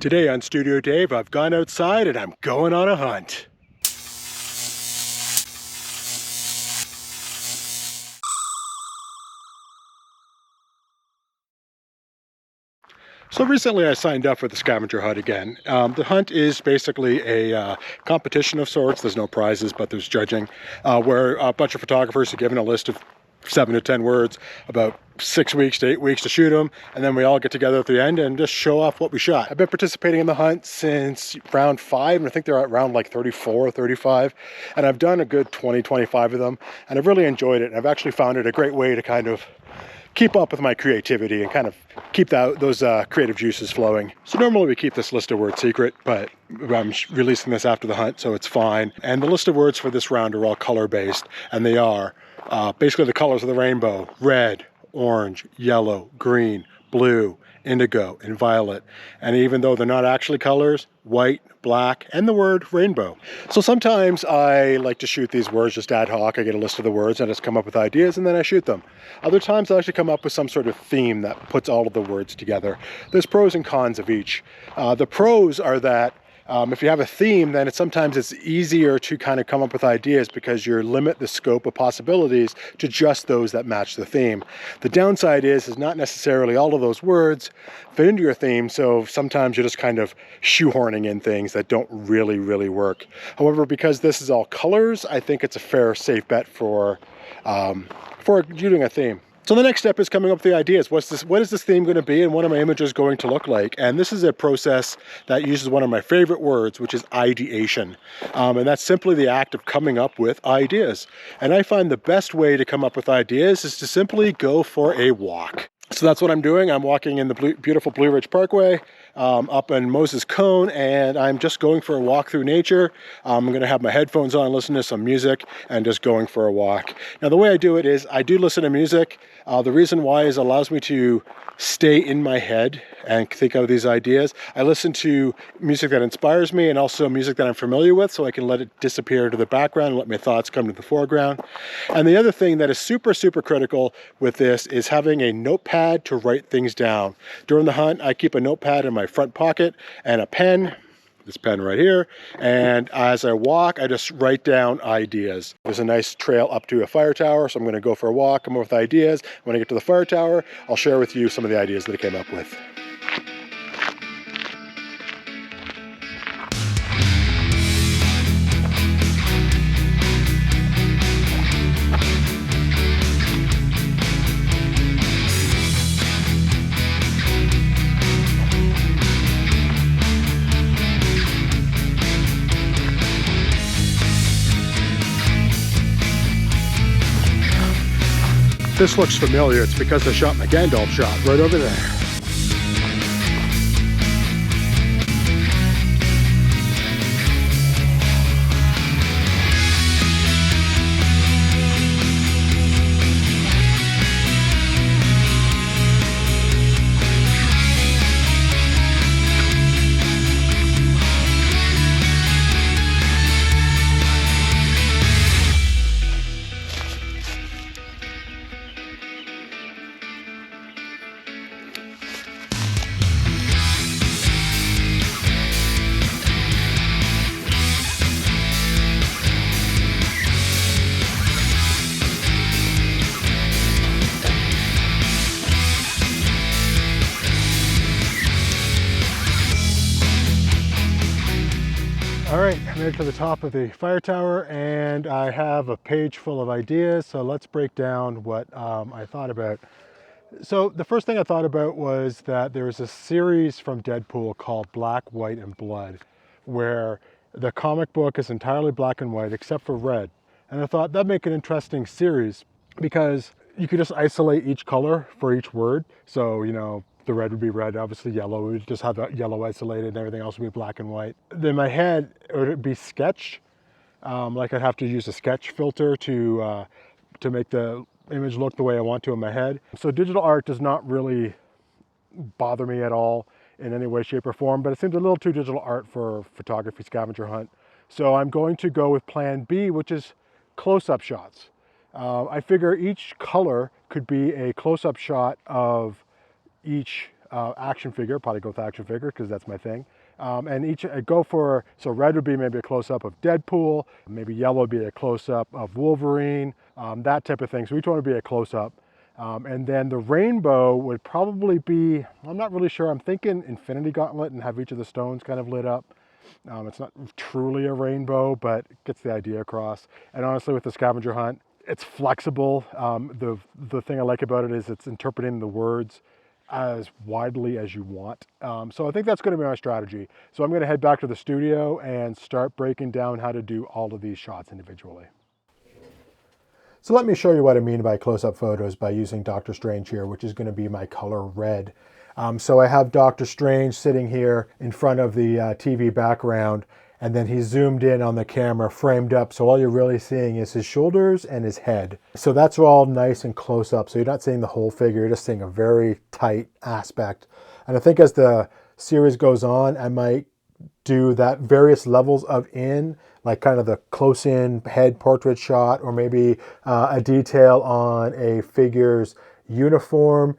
Today on Studio Dave, I've gone outside and I'm going on a hunt. So recently I signed up for the scavenger hunt again. The hunt is basically a competition of sorts. There's no prizes, but there's judging, where a bunch of photographers are given a list of 7 to 10 words, about 6 weeks to 8 weeks to shoot them, and then we all get together at the end and just show off what we shot. I've been participating in the hunt since round 5, and I think they're at round like 34 or 35, and I've done a good 20-25 of them, and I've really enjoyed it. And I've actually found it a great way to kind of keep up with my creativity and kind of keep those creative juices flowing. So normally we keep this list of words secret, but I'm releasing this after the hunt, so it's fine. And the list of words for this round are all color based, and they are basically the colors of the rainbow: red, orange, yellow, green, blue, indigo, and violet. And even though they're not actually colors, white, black, and the word rainbow. So sometimes I like to shoot these words just ad hoc. I get a list of the words and I just come up with ideas and then I shoot them. Other times I actually come up with some sort of theme that puts all of the words together. There's pros and cons of each. The pros are that if you have a theme, then sometimes it's easier to kind of come up with ideas because you limit the scope of possibilities to just those that match the theme. The downside is not necessarily all of those words fit into your theme, so sometimes you're just kind of shoehorning in things that don't really work. However, because this is all colors, I think it's a fair, safe bet for shooting a theme. So the next step is coming up with the ideas. What is this theme going to be, and what are my images going to look like? And this is a process that uses one of my favorite words, which is ideation. And that's simply the act of coming up with ideas. And I find the best way to come up with ideas is to simply go for a walk. So that's what I'm doing. I'm walking in the beautiful Blue Ridge Parkway up in Moses Cone, and I'm just going for a walk through nature. I'm going to have my headphones on, listen to some music, and just going for a walk. Now, the way I do it is I do listen to music. The reason why is it allows me to stay in my head and think of these ideas. I listen to music that inspires me and also music that I'm familiar with, so I can let it disappear to the background and let my thoughts come to the foreground. And the other thing that is super critical with this is having a notepad to write things down. During the hunt, I keep a notepad in my front pocket and a pen, this pen right here, and as I walk, I just write down ideas. There's a nice trail up to a fire tower, so I'm going to go for a walk, come up with ideas. When I get to the fire tower, I'll share with you some of the ideas that I came up with. This looks familiar. It's because I shot my Gandalf shot right over there. All right, I made it to the top of the fire tower and I have a page full of ideas. So let's break down what I thought about. So the first thing I thought about was that there was a series from Deadpool called Black, White, and Blood, where the comic book is entirely black and white except for red. And I thought that'd make an interesting series because you could just isolate each color for each word. So, you know, the red would be red, obviously yellow, we would just have that yellow isolated and everything else would be black and white. Then my head, it would be sketch. Like I'd have to use a sketch filter to make the image look the way I want to in my head. So digital art does not really bother me at all in any way, shape, or form, but it seems a little too digital art for Photography Scavenger Hunt. So I'm going to go with plan B, which is close-up shots. I figure each color could be a close-up shot of each action figure, probably go with action figure because that's my thing. And each go for, so red would be maybe a close-up of Deadpool, maybe yellow would be a close-up of Wolverine, that type of thing. So each one would be a close-up. And then the rainbow would probably be, I'm not really sure, I'm thinking Infinity Gauntlet and have each of the stones kind of lit up. It's not truly a rainbow, but it gets the idea across. And honestly, with the scavenger hunt, it's flexible. The thing I like about it is it's interpreting the words as widely as you want. So I think that's going to be my strategy. So I'm going to head back to the studio and start breaking down how to do all of these shots individually. So let me show you what I mean by close-up photos by using Doctor Strange here, which is going to be my color red. So I have Doctor Strange sitting here in front of the TV background, and then he's zoomed in on the camera, framed up. So all you're really seeing is his shoulders and his head. So that's all nice and close up. So you're not seeing the whole figure, you're just seeing a very tight aspect. And I think as the series goes on, I might do that various levels of in, like kind of the close-in head portrait shot, or maybe a detail on a figure's uniform,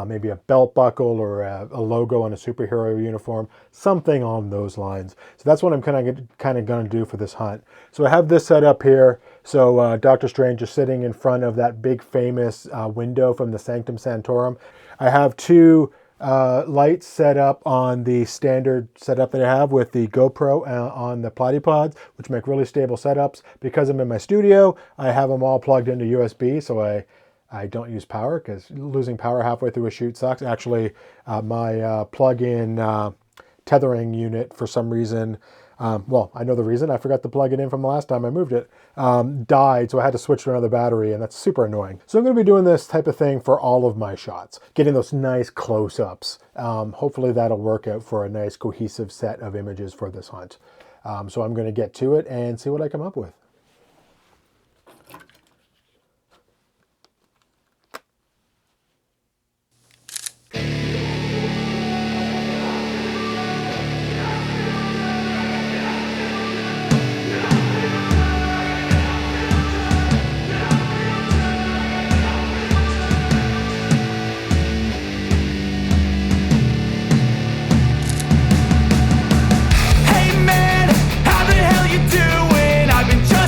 maybe a belt buckle or a logo on a superhero uniform, something on those lines. So that's what I'm kind of going to do for this hunt. So I have this set up here. So Doctor Strange is sitting in front of that big famous window from the Sanctum Sanctorum. I have two lights set up on the standard setup that I have with the GoPro on the Platypods, which make really stable setups. Because I'm in my studio, I have them all plugged into USB, so I don't use power, because losing power halfway through a shoot sucks. Actually, my plug-in tethering unit, for some reason, well, I know the reason, I forgot to plug it in from the last time I moved it, died, so I had to switch to another battery, and that's super annoying. So I'm going to be doing this type of thing for all of my shots, getting those nice close-ups. Hopefully that'll work out for a nice cohesive set of images for this hunt. So I'm going to get to it and see what I come up with. Hey man, how the hell you doing? I've been just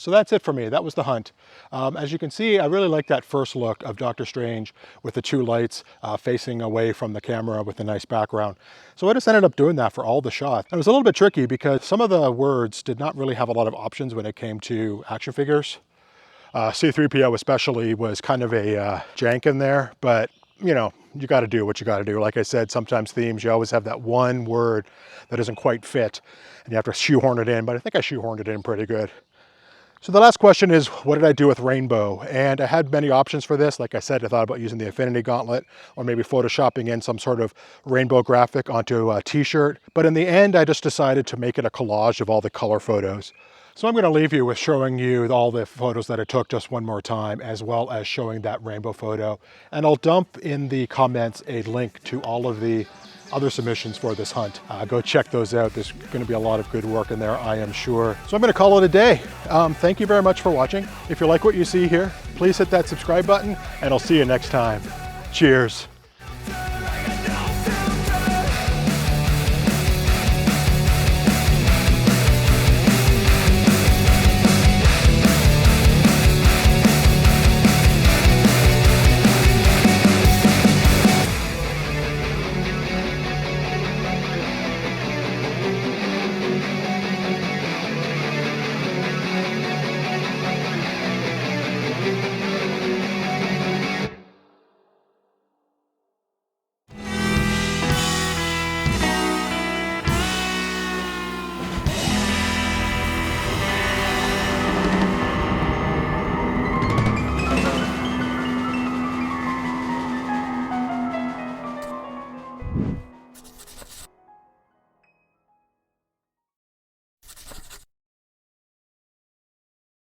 So that's it for me. That was the hunt. As you can see, I really like that first look of Doctor Strange with the two lights facing away from the camera with a nice background. So I just ended up doing that for all the shots. It was a little bit tricky because some of the words did not really have a lot of options when it came to action figures. C-3PO especially was kind of a jank in there, but you know, you got to do what you got to do. Like I said, sometimes themes, you always have that one word that doesn't quite fit and you have to shoehorn it in, but I think I shoehorned it in pretty good. So the last question is, what did I do with rainbow? And I had many options for this. Like I said, I thought about using the Infinity Gauntlet or maybe photoshopping in some sort of rainbow graphic onto a t-shirt. But in the end, I just decided to make it a collage of all the color photos. So I'm going to leave you with showing you all the photos that I took just one more time, as well as showing that rainbow photo. And I'll dump in the comments a link to all of the other submissions for this hunt. Go check those out. There's going to be a lot of good work in there, I am sure. So I'm going to call it a day. Thank you very much for watching. If you like what you see here, please hit that subscribe button, and I'll see you next time. Cheers.